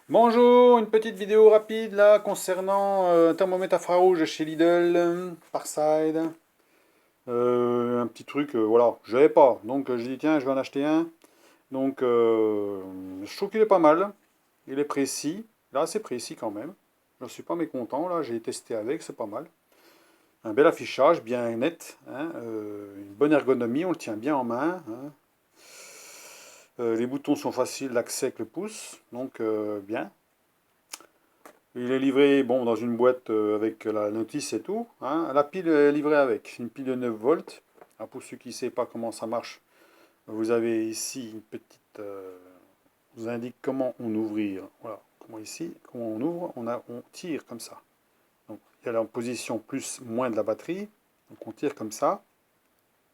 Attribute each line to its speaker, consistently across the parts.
Speaker 1: Bonjour, une petite vidéo rapide là concernant un thermomètre infrarouge chez Lidl, Parside. Un petit truc, voilà, je l'avais pas, donc j'ai dit tiens, je vais en acheter un. Donc je trouve qu'il est pas mal, il est précis, il est assez précis quand même. Je ne suis pas mécontent là, j'ai testé avec, c'est pas mal. Un bel affichage, bien net, hein, une bonne ergonomie, on le tient bien en main, hein. Les boutons sont faciles d'accès avec le pouce, donc bien. Il est livré bon, dans une boîte avec la notice et tout, hein. La pile est livrée avec, une pile de 9 volts. Alors pour ceux qui ne savent pas comment ça marche, vous avez ici une petite... vous indique comment on ouvrir. Voilà, comment ici, comment on ouvre, on tire comme ça. Donc il y a la position plus, moins de la batterie. Donc on tire comme ça,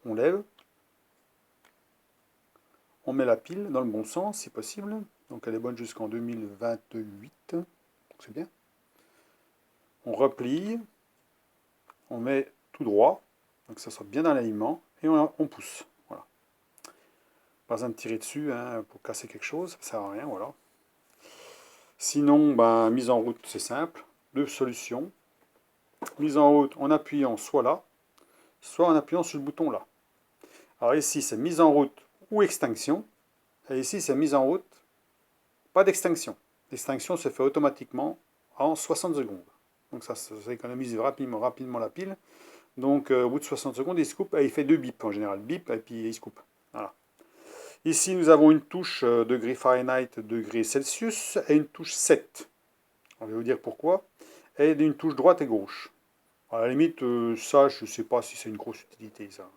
Speaker 1: on lève, on met la pile dans le bon sens si possible. Donc elle est bonne jusqu'en 2028, donc c'est bien. On replie, on met tout droit, donc ça soit bien dans l'alignement, et on pousse. Voilà. Pas besoin de tirer dessus hein, pour casser quelque chose, ça sert à rien, voilà. Sinon, ben, mise en route, c'est simple. Deux solutions. Mise en route en appuyant soit là, soit en appuyant sur le bouton là. Alors ici, c'est mise en route ou extinction. Et ici, c'est mise en route, pas d'extinction. L'extinction se fait automatiquement en 60 secondes. Donc ça économise rapidement la pile. Donc au bout de 60 secondes, il se coupe et il fait deux bips en général. Bip et puis il se coupe. Voilà. Ici, nous avons une touche degré Fahrenheit, degré Celsius et une touche 7. On va vous dire pourquoi. Et une touche droite et gauche. À la limite, ça, je ne sais pas si c'est une grosse utilité, ça.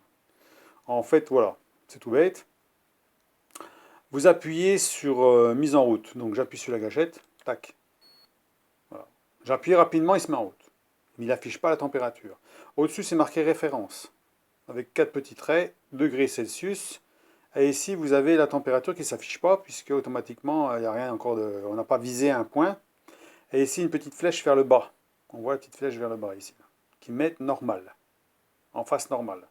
Speaker 1: En fait, voilà, c'est tout bête. Vous appuyez sur mise en route. Donc j'appuie sur la gâchette, tac. Voilà. J'appuie rapidement, il se met en route. Mais il n'affiche pas la température. Au-dessus, c'est marqué référence. Avec 4 petits traits, degrés Celsius. Et ici, vous avez la température qui ne s'affiche pas, puisque automatiquement, il n'y a rien encore de. On n'a pas visé un point. Et ici, une petite flèche vers le bas. On voit la petite flèche vers le bas ici, qui met normal, en face normale.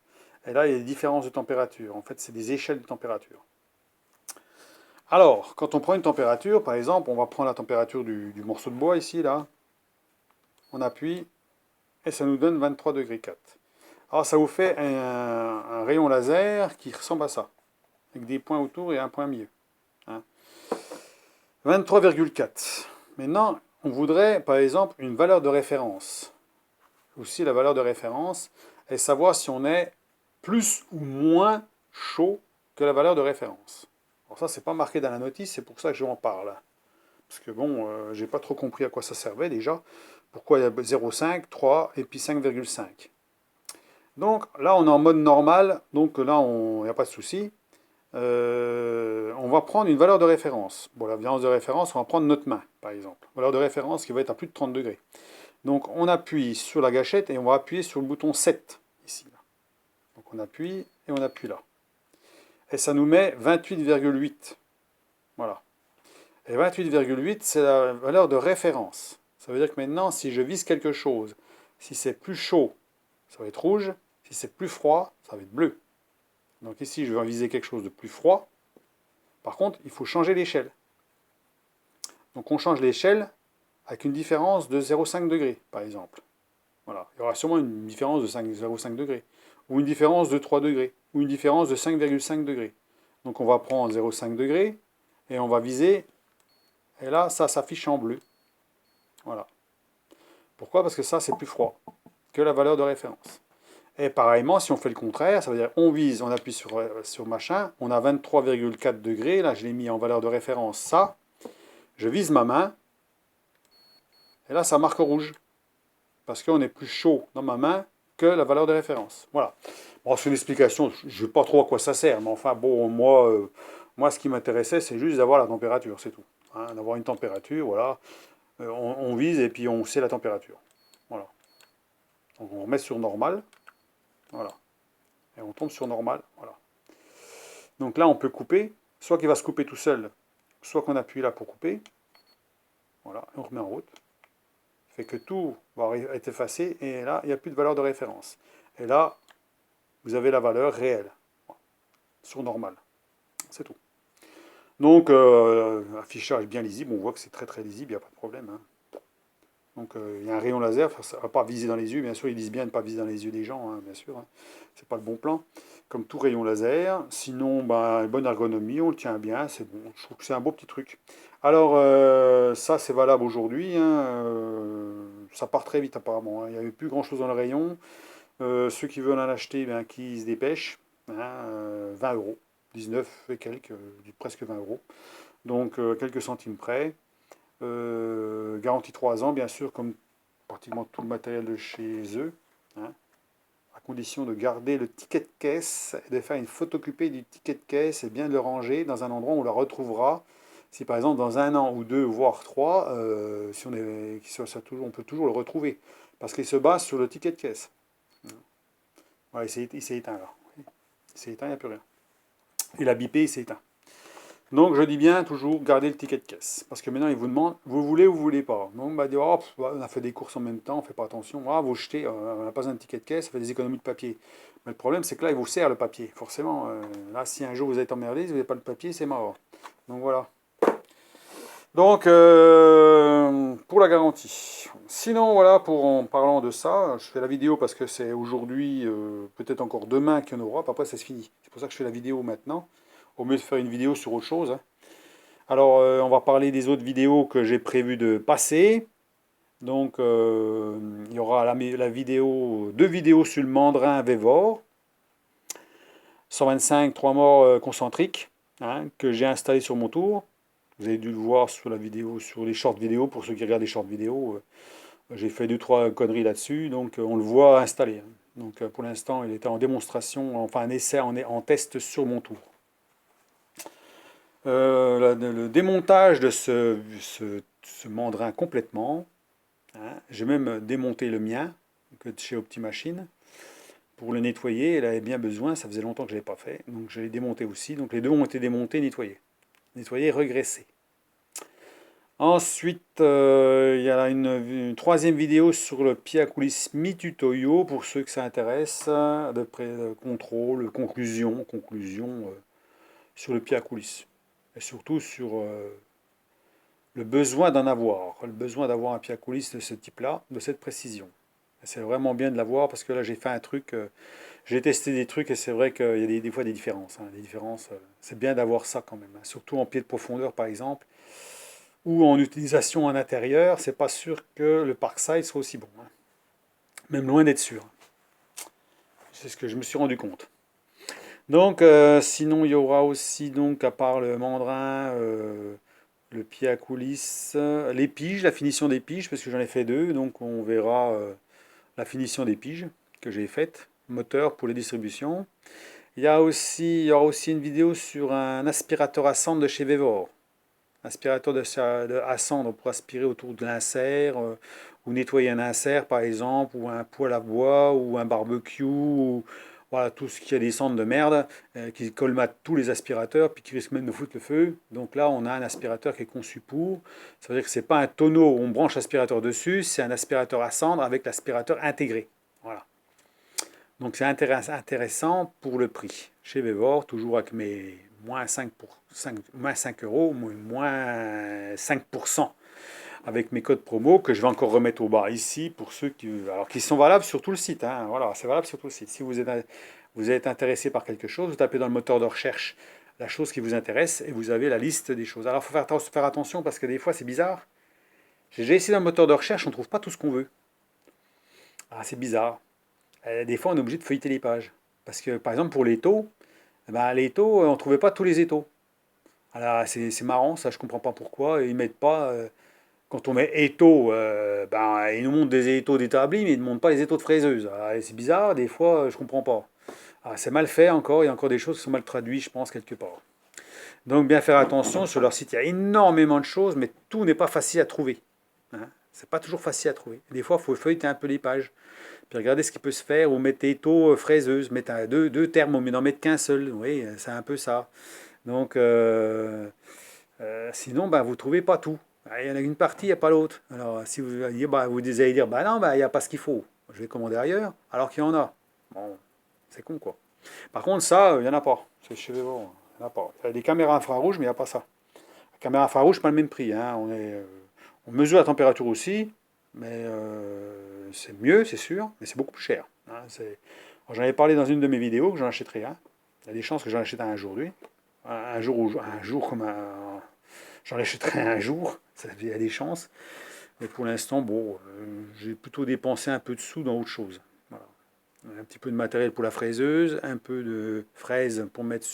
Speaker 1: Et là, il y a des différences de température. En fait, c'est des échelles de température. Alors, quand on prend une température, par exemple, on va prendre la température du morceau de bois ici, là. On appuie et ça nous donne 23 degrés 4. Alors, ça vous fait un rayon laser qui ressemble à ça, avec des points autour et un point au milieu. Hein. 23,4. Maintenant, on voudrait, par exemple, une valeur de référence. Aussi, la valeur de référence est savoir si on est plus ou moins chaud que la valeur de référence. Alors ça, c'est pas marqué dans la notice, c'est pour ça que je vous en parle. Parce que bon, j'ai pas trop compris à quoi ça servait déjà. Pourquoi il y a 0,5, 3 et puis 5,5. Donc là, on est en mode normal, donc là, il n'y a pas de souci. On va prendre une valeur de référence. Bon, la valeur de référence, on va prendre notre main, par exemple. Valeur de référence qui va être à plus de 30 degrés. Donc on appuie sur la gâchette et on va appuyer sur le bouton 7, ici. Donc on appuie et on appuie là. Et ça nous met 28,8. Voilà. Et 28,8, c'est la valeur de référence. Ça veut dire que maintenant, si je vise quelque chose, si c'est plus chaud, ça va être rouge. Si c'est plus froid, ça va être bleu. Donc ici, je vais viser quelque chose de plus froid. Par contre, il faut changer l'échelle. Donc on change l'échelle avec une différence de 0,5 degrés, par exemple. Voilà. Il y aura sûrement une différence de 0,5 degrés. Ou une différence de 3 degrés. Ou une différence de 5,5 degrés. Donc on va prendre 0,5 degrés et on va viser. Et là, ça s'affiche en bleu. Voilà. Pourquoi? Parce que ça, c'est plus froid que la valeur de référence. Et pareillement, si on fait le contraire, ça veut dire on vise, on appuie sur machin, on a 23,4 degrés, là je l'ai mis en valeur de référence ça, je vise ma main, et là ça marque rouge, parce qu'on est plus chaud dans ma main que la valeur de référence. Voilà. Bon, c'est une explication, je ne sais pas trop à quoi ça sert, mais enfin bon, moi ce qui m'intéressait, c'est juste d'avoir la température, c'est tout. Hein, d'avoir une température, voilà. On vise et puis on sait la température. Voilà. Donc on remet sur normal, voilà. Et on tombe sur normal, voilà. Donc là, on peut couper, soit qu'il va se couper tout seul, soit qu'on appuie là pour couper. Voilà, et on remet en route. Fait que tout va être effacé, et là, il n'y a plus de valeur de référence. Et là, vous avez la valeur réelle, sur normal. C'est tout. Donc, affichage bien lisible, on voit que c'est très très lisible, il n'y a pas de problème, hein. Donc, il y a un rayon laser, ça ne va pas viser dans les yeux, bien sûr, ils disent bien de ne pas viser dans les yeux des gens, hein, bien sûr, hein. C'est pas le bon plan, comme tout rayon laser. Sinon, bah, une bonne ergonomie, on le tient bien, c'est bon, je trouve que c'est un beau petit truc. Alors, ça, c'est valable aujourd'hui, hein, ça part très vite apparemment, hein. Il n'y avait plus grand-chose dans le rayon. Ceux qui veulent en acheter, ben, qui se dépêchent, hein, 20 euros, 19 et quelques, presque 20 euros. Donc, quelques centimes près. Garantie 3 ans, bien sûr, comme pratiquement tout le matériel de chez eux, hein, à condition de garder le ticket de caisse et de faire une photocopie du ticket de caisse et bien de le ranger dans un endroit où on le retrouvera. Si par exemple dans un an ou deux, voire trois, si on est, on peut toujours le retrouver. Parce qu'il se base sur le ticket de caisse. Voilà, il s'est éteint là. Il s'est éteint, il n'y a plus rien. Il a bipé, il s'est éteint. Donc je dis bien toujours garder le ticket de caisse. Parce que maintenant ils vous demandent, vous voulez ou vous voulez pas. Donc on va dire, oh, on a fait des courses en même temps, on fait pas attention. Ah, vous jetez, on n'a pas besoin de ticket de caisse, ça fait des économies de papier. Mais le problème c'est que là il vous sert le papier. Forcément, là si un jour vous êtes emmerdé, si vous n'avez pas le papier, c'est mort. Donc voilà. Donc pour la garantie. Sinon voilà, en parlant de ça, je fais la vidéo parce que c'est aujourd'hui, peut-être encore demain qu'il y en aura, puis après ça se finit. C'est pour ça que je fais la vidéo maintenant, au mieux de faire une vidéo sur autre chose, hein. Alors, on va parler des autres vidéos que j'ai prévu de passer. Donc, il y aura la vidéo, deux vidéos sur le mandrin Vévor, 125 3 morts concentriques, hein, que j'ai installé sur mon tour. Vous avez dû le voir sur la vidéo, sur les shorts vidéo, pour ceux qui regardent les shorts vidéo. J'ai fait 2 3 conneries là-dessus, donc on le voit installé, hein. Donc, pour l'instant, il était en démonstration, enfin un essai en test sur mon tour. Le démontage de ce mandrin complètement, hein. J'ai même démonté le mien, que de chez Optimachine, pour le nettoyer. Il avait bien besoin, ça faisait longtemps que je ne l'avais pas fait, donc je l'ai démonté aussi. Donc les deux ont été démontés, nettoyés. Nettoyés, regraissés. Ensuite, il y a une troisième vidéo sur le pied à coulisse mi-tutoyo, pour ceux que ça intéresse, de contrôle, conclusion sur le pied à coulisse. Et surtout sur le besoin d'en avoir, le besoin d'avoir un pied à coulisse de ce type-là, de cette précision. C'est vraiment bien de l'avoir parce que là j'ai fait un truc, j'ai testé des trucs et c'est vrai qu'il y a des fois des différences, hein. Des différences, c'est bien d'avoir ça quand même, hein. Surtout en pied de profondeur par exemple, ou en utilisation en intérieur, c'est pas sûr que le Parkside soit aussi bon, hein. Même loin d'être sûr. C'est ce que je me suis rendu compte. Donc sinon il y aura aussi, donc à part le mandrin, le pied à coulisse, les piges, la finition des piges, parce que j'en ai fait deux, donc on verra la finition des piges que j'ai faite, moteur pour les distributions. Il y aura aussi une vidéo sur un aspirateur à cendre de chez Vevor. Aspirateur à cendre pour aspirer autour de l'insert, ou nettoyer un insert par exemple, ou un poêle à bois, ou un barbecue, ou voilà, tout ce qui a des cendres de merde, qui colmatent tous les aspirateurs, puis qui risquent même de foutre le feu. Donc là, on a un aspirateur qui est conçu pour. Ça veut dire que c'est pas un tonneau où on branche l'aspirateur dessus, c'est un aspirateur à cendre avec l'aspirateur intégré. Voilà. Donc c'est intéressant pour le prix. Chez Vevor, toujours avec mes moins 5 euros, moins 5% avec mes codes promo que je vais encore remettre au bas ici pour ceux qui sont valables sur tout le site, hein. Voilà, c'est valable sur tout le site. Si vous êtes intéressé par quelque chose, vous tapez dans le moteur de recherche la chose qui vous intéresse et vous avez la liste des choses. Alors il faut faire attention parce que des fois c'est bizarre. J'ai déjà essayé dans le moteur de recherche, on ne trouve pas tout ce qu'on veut. Ah, c'est bizarre. Des fois on est obligé de feuilleter les pages. Parce que par exemple pour l'étau, les taux, on ne trouvait pas tous les étaux. Alors c'est marrant, ça je comprends pas pourquoi. Ils mettent pas, quand on met étau, ils nous montrent des étaux d'établis, mais ils ne montrent pas les étaux de fraiseuse. C'est bizarre, des fois je comprends pas. C'est mal fait encore, il y a encore des choses qui sont mal traduites, je pense, quelque part. Donc bien faire attention, sur leur site il y a énormément de choses, mais tout n'est pas facile à trouver, hein. C'est pas toujours facile à trouver. Des fois, il faut feuilleter un peu les pages. Puis regardez ce qui peut se faire, ou mettez étau fraiseuse, mettez deux termes, mais n'en mettre qu'un seul. Oui, c'est un peu ça. Donc, sinon, vous ne trouvez pas tout. Il y en a une partie, il n'y a pas l'autre. Alors, si vous allez dire, vous allez dire, non, il n'y a pas ce qu'il faut. Je vais commander ailleurs, alors qu'il y en a. Bon, c'est con, quoi. Par contre, ça, il n'y en a pas. C'est chez Vevor. Il y en a pas. Il y a des caméras infrarouges, mais il n'y a pas ça. La caméra infrarouge, pas le même prix, hein. On mesure la température aussi, mais c'est mieux, c'est sûr, mais c'est beaucoup plus cher, hein. J'en avais parlé dans une de mes vidéos que j'en achèterai un. Il y a des chances que j'en achète un aujourd'hui. Un jour comme un. J'en achèterai un jour, il y a des chances. Mais pour l'instant, bon, j'ai plutôt dépensé un peu de sous dans autre chose. Voilà. Un petit peu de matériel pour la fraiseuse, un peu de fraises pour mettre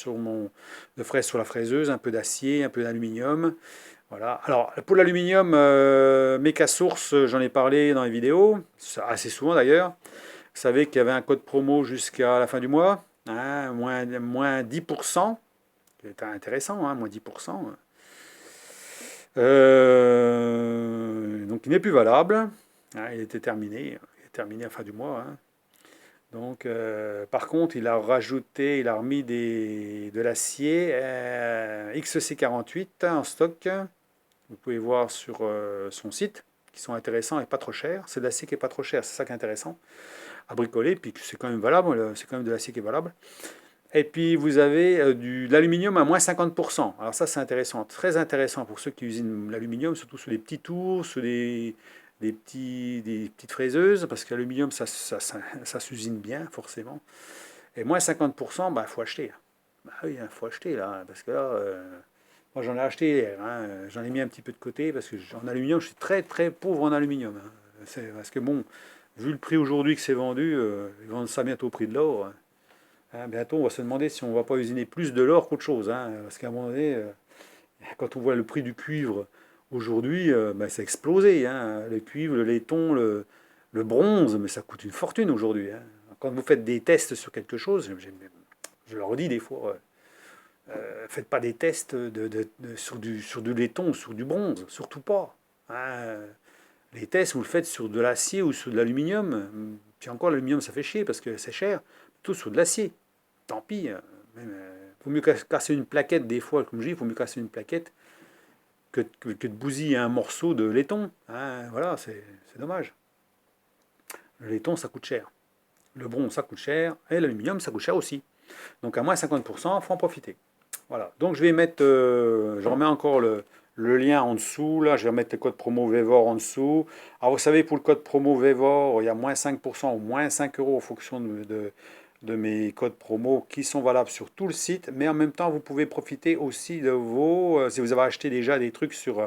Speaker 1: de fraises sur la fraiseuse, un peu d'acier, un peu d'aluminium. Voilà. Alors, pour l'aluminium, Mecasource, j'en ai parlé dans les vidéos, assez souvent d'ailleurs. Vous savez qu'il y avait un code promo jusqu'à la fin du mois, hein, moins 10%. C'était intéressant, hein, moins 10%. Donc il n'est plus valable, hein, il était terminé, il est terminé à la fin du mois, hein. Donc, par contre, il a rajouté, il a remis de l'acier XC48 en stock. Vous pouvez voir sur son site, qui sont intéressants et pas trop chers. C'est de l'acier qui est pas trop cher, c'est ça qui est intéressant à bricoler, puis c'est quand même valable, c'est quand même de l'acier qui est valable. Et puis vous avez de l'aluminium à moins 50%. Alors ça c'est intéressant, très intéressant pour ceux qui usinent l'aluminium, surtout sur des petits tours, sur des petites fraiseuses, parce que l'aluminium ça s'usine bien forcément. Et moins 50%, bah, faut acheter. Bah oui, il faut acheter là, parce que là, moi j'en ai acheté hier, hein, j'en ai mis un petit peu de côté, parce que en aluminium, je suis très très pauvre en aluminium, hein. Parce que bon, vu le prix aujourd'hui que c'est vendu, ils vendent ça bientôt au prix de l'or, hein. Hein, bientôt, on va se demander si on ne va pas usiner plus de l'or qu'autre chose, hein, parce qu'à un moment donné, quand on voit le prix du cuivre aujourd'hui, ben, c'est explosé, hein. Le cuivre, le laiton, le bronze, mais ça coûte une fortune aujourd'hui, hein. Quand vous faites des tests sur quelque chose, je leur dis des fois, faites pas des tests sur du laiton ou sur du bronze, surtout pas, hein. Les tests, vous le faites sur de l'acier ou sur de l'aluminium. Puis encore, l'aluminium, ça fait chier parce que c'est cher. Tout sur de l'acier. Tant pis. Vaut mieux casser une plaquette des fois, comme je dis, il faut mieux casser une plaquette que de bousiller un morceau de laiton, hein. Voilà, c'est dommage. Le laiton, ça coûte cher. Le bronze, ça coûte cher. Et l'aluminium, ça coûte cher aussi. Donc à moins 50%, il faut en profiter. Voilà. Donc je vais mettre, je remets encore le lien en dessous. Là, je vais mettre le code promo VEVOR en dessous. Alors vous savez, pour le code promo VEVOR, il y a moins 5% ou moins 5 euros en fonction de mes codes promo qui sont valables sur tout le site. Mais en même temps, vous pouvez profiter aussi de si vous avez acheté déjà des trucs sur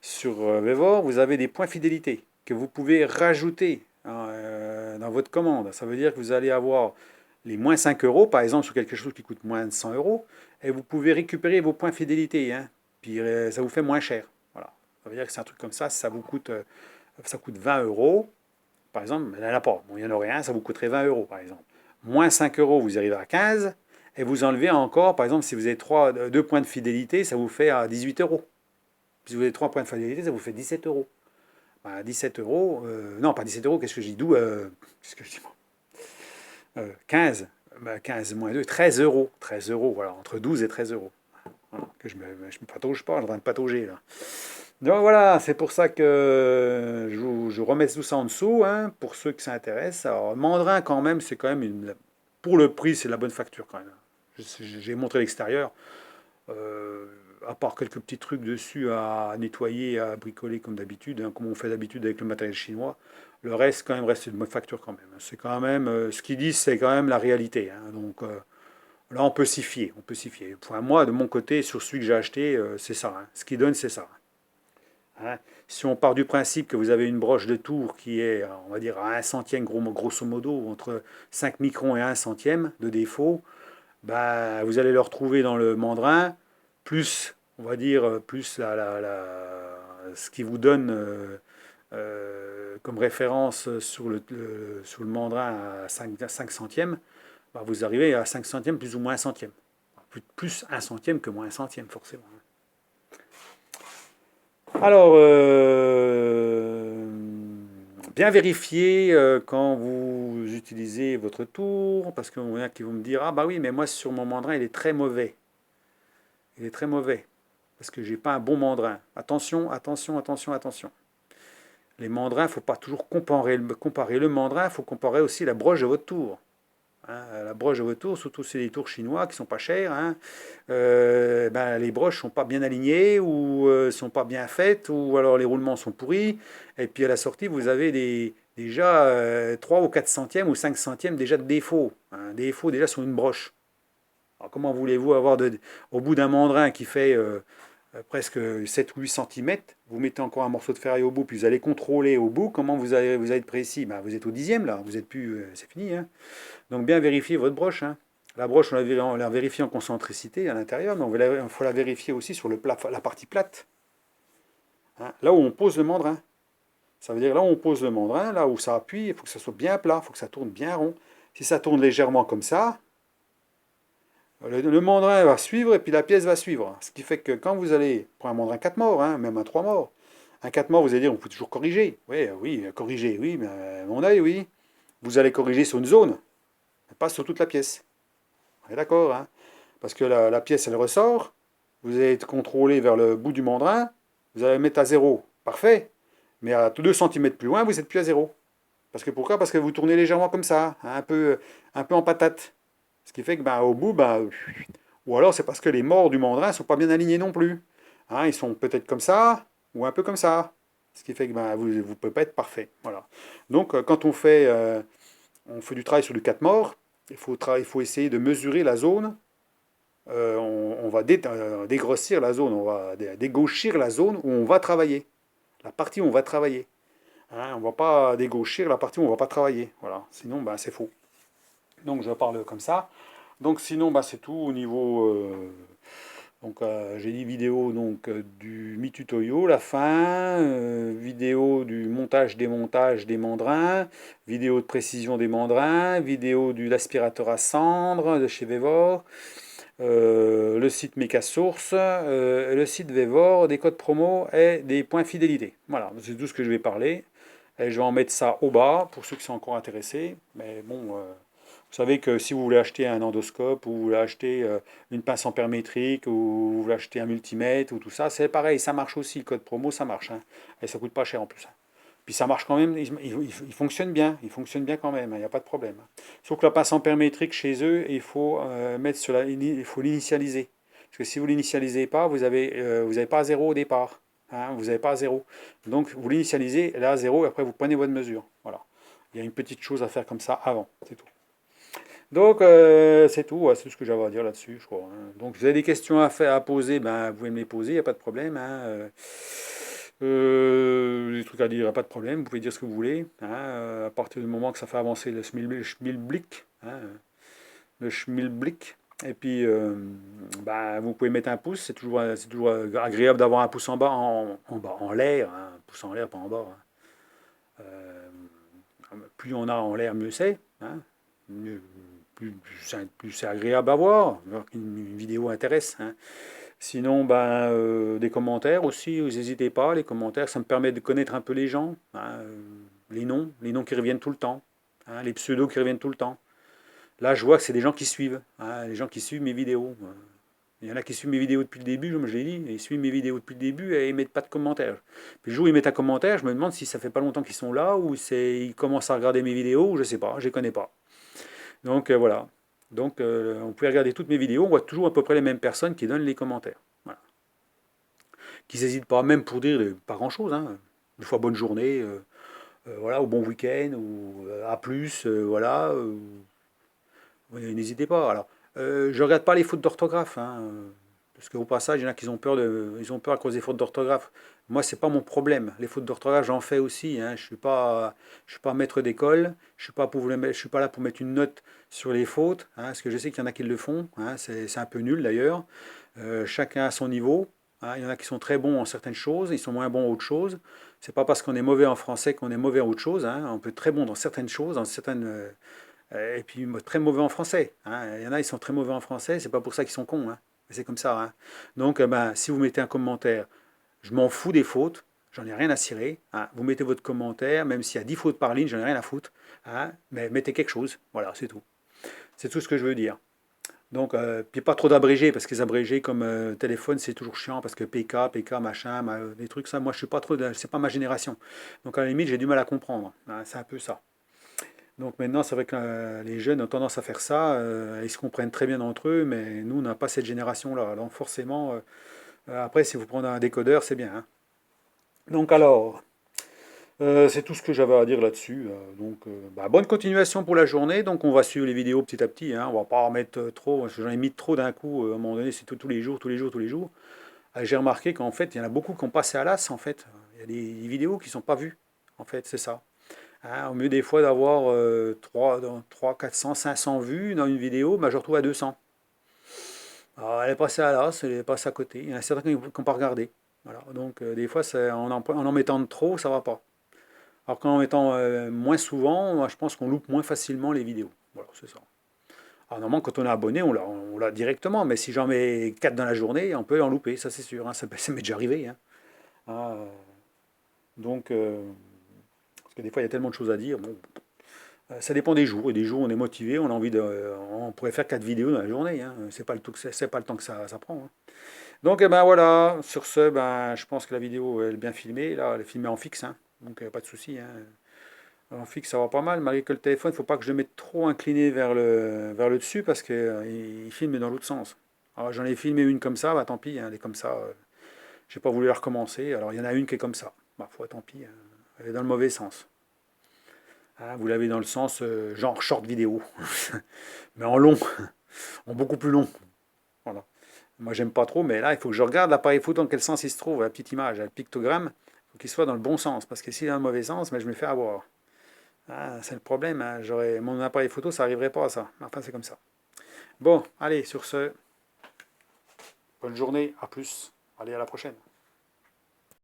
Speaker 1: VEVOR, vous avez des points fidélité que vous pouvez rajouter, hein, dans votre commande. Ça veut dire que vous allez avoir les moins 5 euros, par exemple, sur quelque chose qui coûte moins de 100 euros, et vous pouvez récupérer vos points fidélité, hein, puis ça vous fait moins cher. Voilà. Ça veut dire que c'est un truc comme ça, ça coûte 20 euros, par exemple, mais il n'y en a pas. Bon, il y en aurait un, ça vous coûterait 20 euros, par exemple. Moins 5 euros, vous arrivez à 15, et vous enlevez encore, par exemple, si vous avez 2 points de fidélité, ça vous fait à 18 euros. Si vous avez 3 points de fidélité, ça vous fait 17 euros. Bah, 17 euros, non, pas 17 euros, qu'est-ce que je dis, qu'est-ce que je dis, moi 15, bah 15 moins 2, 13 euros. 13 euros, voilà, entre 12 et 13 euros. Voilà, que je me patauge pas, je suis en train de patauger là. Donc voilà, c'est pour ça que je remets tout ça en dessous, hein, pour ceux qui s'intéressent. Alors, Mandrin, quand même, c'est quand même pour le prix, c'est la bonne facture quand même. J'ai montré l'extérieur. Euh, à part quelques petits trucs dessus à nettoyer, à bricoler comme d'habitude, hein, comme on fait d'habitude avec le matériel chinois. Le reste, quand même, reste une bonne facture quand même. C'est quand même, ce qu'ils disent, c'est quand même la réalité, hein. Donc là, on peut s'y fier. On peut s'y fier. Enfin, moi, de mon côté, sur celui que j'ai acheté, c'est ça, hein. Ce qu'ils donnent, c'est ça, hein. Si on part du principe que vous avez une broche de tour qui est, on va dire, à 1 centième, grosso modo, entre 5 microns et 1 centième de défaut, bah, vous allez le retrouver dans le mandrin, plus, on va dire, plus ce qui vous donne comme référence sur le mandrin à 5 centièmes, bah, vous arrivez à 5 centièmes plus ou moins 1 centième. Plus 1 centième que moins 1 centième, forcément. Alors, bien vérifier quand vous utilisez votre tour, parce qu'il y en a qui vont me dire, ah bah oui, mais moi sur mon mandrin, il est très mauvais. Il est très mauvais, parce que j'ai pas un bon mandrin. Attention, attention, attention, attention. Les mandrins, il ne faut pas toujours comparer le mandrin, il faut comparer aussi la broche de votre tour. hein. La broche de votre tour, surtout c'est des tours chinois qui sont pas chers, hein, ben, les broches sont pas bien alignées ou sont pas bien faites ou alors les roulements sont pourris. Et puis à la sortie, vous avez déjà 3 ou 4 centièmes ou 5 centièmes déjà de défaut, hein, défaut déjà sur une broche. Alors comment voulez-vous avoir au bout d'un mandrin qui fait presque 7 ou 8 cm, vous mettez encore un morceau de ferraille au bout, puis vous allez contrôler au bout comment vous allez être précis. Ben, vous êtes au dixième là, vous êtes plus, c'est fini, hein. Donc bien vérifier votre broche, hein. La broche, on la vérifie en concentricité à l'intérieur, mais il faut la vérifier aussi sur la partie plate, hein, là où on pose le mandrin. Ça veut dire là où on pose le mandrin, là où ça appuie, il faut que ça soit bien plat, il faut que ça tourne bien rond. Si ça tourne légèrement comme ça, le mandrin va suivre et puis la pièce va suivre. Ce qui fait que quand vous allez pour un mandrin 4 morts, hein, même un 3 morts, un 4 morts, vous allez dire on peut toujours corriger. Oui, oui, corriger, oui, mais à mon œil, oui. Vous allez corriger sur une zone, pas sur toute la pièce. On est d'accord, hein? Parce que la pièce, elle ressort, vous allez être contrôlé vers le bout du mandrin, vous allez mettre à zéro. Parfait. Mais à 2 centimètres plus loin, vous n'êtes plus à zéro. Parce que pourquoi? Parce que vous tournez légèrement comme ça, hein, un peu en patate. Ce qui fait que ben, au bout, ben, ou alors c'est parce que les morts du mandrin ne sont pas bien alignés non plus. Hein, ils sont peut-être comme ça, ou un peu comme ça. Ce qui fait que ben, vous ne pouvez pas être parfait. Voilà. Donc quand on fait du travail sur du 4 morts, il faut essayer de mesurer la zone. On va dégrossir la zone, on va dégauchir la zone où on va travailler. La partie où on va travailler. Hein, on ne va pas dégauchir la partie où on ne va pas travailler. Voilà. Sinon, ben, c'est faux. Donc je parle comme ça. Donc sinon, bah, c'est tout au niveau. Donc j'ai dit vidéo donc du mi-tutoriaux, la fin, vidéo du montage-démontage des mandrins, vidéo de précision des mandrins, vidéo de l'aspirateur à cendre de chez Vevor, le site Mecasource, le site Vevor, des codes promo et des points fidélité. Voilà, c'est tout ce que je vais parler. Et je vais en mettre ça au bas pour ceux qui sont encore intéressés. Mais bon, vous savez que si vous voulez acheter un endoscope, ou vous voulez acheter une pince ampère-métrique, ou vous voulez acheter un multimètre, ou tout ça, c'est pareil, ça marche aussi, le code promo, ça marche, hein. Et ça coûte pas cher en plus, hein. Puis ça marche quand même, il fonctionne bien, il fonctionne bien quand même, il n'y a pas de problème. Sauf que la pince ampère-métrique chez eux, il faut il faut l'initialiser. Parce que si vous ne l'initialisez pas, vous avez pas à zéro au départ, hein, vous n'avez pas à zéro. Donc vous l'initialisez, là à zéro, et après vous prenez votre mesure. Voilà. Il y a une petite chose à faire comme ça avant, c'est tout. Donc, c'est tout, ouais, c'est tout ce que j'avais à dire là-dessus, je crois, hein. Donc, vous avez des questions à poser, ben, vous pouvez me les poser, il n'y a pas de problème, hein. Des trucs à dire, il n'y a pas de problème, vous pouvez dire ce que vous voulez, hein, à partir du moment que ça fait avancer schmilblick, hein, le schmilblick. Et puis, ben, vous pouvez mettre un pouce, c'est toujours agréable d'avoir un pouce en bas, en bas, en l'air, hein, un pouce en l'air, pas en bas, hein. Plus on a en l'air, mieux c'est, hein. Plus c'est agréable à voir, une vidéo intéresse, hein. Sinon, ben, des commentaires aussi, vous n'hésitez pas, les commentaires, ça me permet de connaître un peu les gens, hein, les noms qui reviennent tout le temps, hein, les pseudos qui reviennent tout le temps. Là, je vois que c'est des gens qui suivent, hein, les gens qui suivent mes vidéos. Il y en a qui suivent mes vidéos depuis le début, comme je l'ai dit, ils suivent mes vidéos depuis le début et ils ne mettent pas de commentaires. Puis le jour où ils mettent un commentaire, je me demande si ça fait pas longtemps qu'ils sont là ou ils commencent à regarder mes vidéos, ou je sais pas, je les connais pas. Donc voilà. Donc on peut regarder toutes mes vidéos, on voit toujours à peu près les mêmes personnes qui donnent les commentaires. Voilà. Qui n'hésitent pas, même pour dire pas grand-chose, hein. Des fois bonne journée, voilà, ou bon week-end, ou à plus, voilà. N'hésitez pas. Alors, je regarde pas les fautes d'orthographe, hein, parce qu'au passage, il y en a qui ont peur ils ont peur à cause des fautes d'orthographe. Moi, c'est pas mon problème. Les fautes d'orthographe, j'en fais aussi, hein. Je suis pas maître d'école. Je suis pas là pour mettre une note sur les fautes, hein, parce que je sais qu'il y en a qui le font, hein. C'est un peu nul d'ailleurs. Chacun à son niveau, hein. Il y en a qui sont très bons en certaines choses, ils sont moins bons en autre chose. C'est pas parce qu'on est mauvais en français qu'on est mauvais en autre chose, hein. On peut être très bon dans certaines choses, dans certaines et puis très mauvais en français, hein. Il y en a, ils sont très mauvais en français, c'est pas pour ça qu'ils sont cons, hein. C'est comme ça, hein. Donc, ben, si vous mettez un commentaire, je m'en fous des fautes, j'en ai rien à cirer, hein. Vous mettez votre commentaire, même s'il y a 10 fautes par ligne, j'en ai rien à foutre, hein. Mais mettez quelque chose, voilà, c'est tout. C'est tout ce que je veux dire. Donc, puis pas trop d'abrégés, parce que les abrégés comme téléphone, c'est toujours chiant, parce que PK, machin, des trucs, ça, moi je suis pas trop, c'est pas ma génération. Donc à la limite, j'ai du mal à comprendre, hein. C'est un peu ça. Donc maintenant, c'est vrai que les jeunes ont tendance à faire ça, ils se comprennent très bien entre eux, mais nous, on n'a pas cette génération-là. Donc forcément, après, si vous prenez un décodeur, c'est bien, hein. Donc alors, c'est tout ce que j'avais à dire là-dessus. Donc, bah, bonne continuation pour la journée. Donc, on va suivre les vidéos petit à petit, hein. On va pas en mettre trop, parce que j'en ai mis trop d'un coup. À un moment donné, c'est tous les jours, tous les jours, tous les jours. J'ai remarqué qu'en fait, il y en a beaucoup qui ont passé à l'as, en fait. Il y a des vidéos qui ne sont pas vues, en fait, c'est ça. Hein, au mieux des fois d'avoir 3, 400, 500 vues dans une vidéo, bah, je retrouve à 200. Alors, elle est passée à l'as, elle est passée à côté. Il y en a certains qui n'ont pas regardé. Voilà. Donc, des fois, en mettant de trop, ça va pas. Alors qu'en mettant moins souvent, moi, je pense qu'on loupe moins facilement les vidéos. Voilà, c'est ça. Alors normalement, quand on est abonné, on l'a directement, mais si j'en mets 4 dans la journée, on peut en louper, ça c'est sûr, hein. Ça m'est déjà arrivé, hein. Ah, donc, parce que des fois, il y a tellement de choses à dire. Bon, ça dépend des jours. Et des jours, on est motivé, on a envie de. On pourrait faire 4 vidéos dans la journée, hein. C'est pas le temps que ça prend, hein. Donc, eh ben voilà, sur ce, ben, je pense que la vidéo elle est bien filmée. Là, elle est filmée en fixe, hein. Donc, pas de souci, hein. En fixe, ça va pas mal, malgré que le téléphone, il ne faut pas que je le mette trop incliné vers le dessus parce qu'il il filme dans l'autre sens. Alors j'en ai filmé une comme ça, bah tant pis, hein, elle est comme ça. J'ai pas voulu la recommencer. Alors il y en a une qui est comme ça. Bah foi, tant pis, hein. Elle est dans le mauvais sens. Hein, vous l'avez dans le sens genre short vidéo, mais en long, en beaucoup plus long. Voilà. Moi j'aime pas trop, mais là il faut que je regarde l'appareil photo dans quel sens il se trouve, la petite image, le pictogramme, il faut qu'il soit dans le bon sens, parce que s'il est dans le mauvais sens, mais je me fais avoir. Ah, c'est le problème, hein. Mon appareil photo, ça n'arriverait pas à ça. Enfin, c'est comme ça. Bon, allez, sur ce, bonne journée, à plus. Allez, à la prochaine.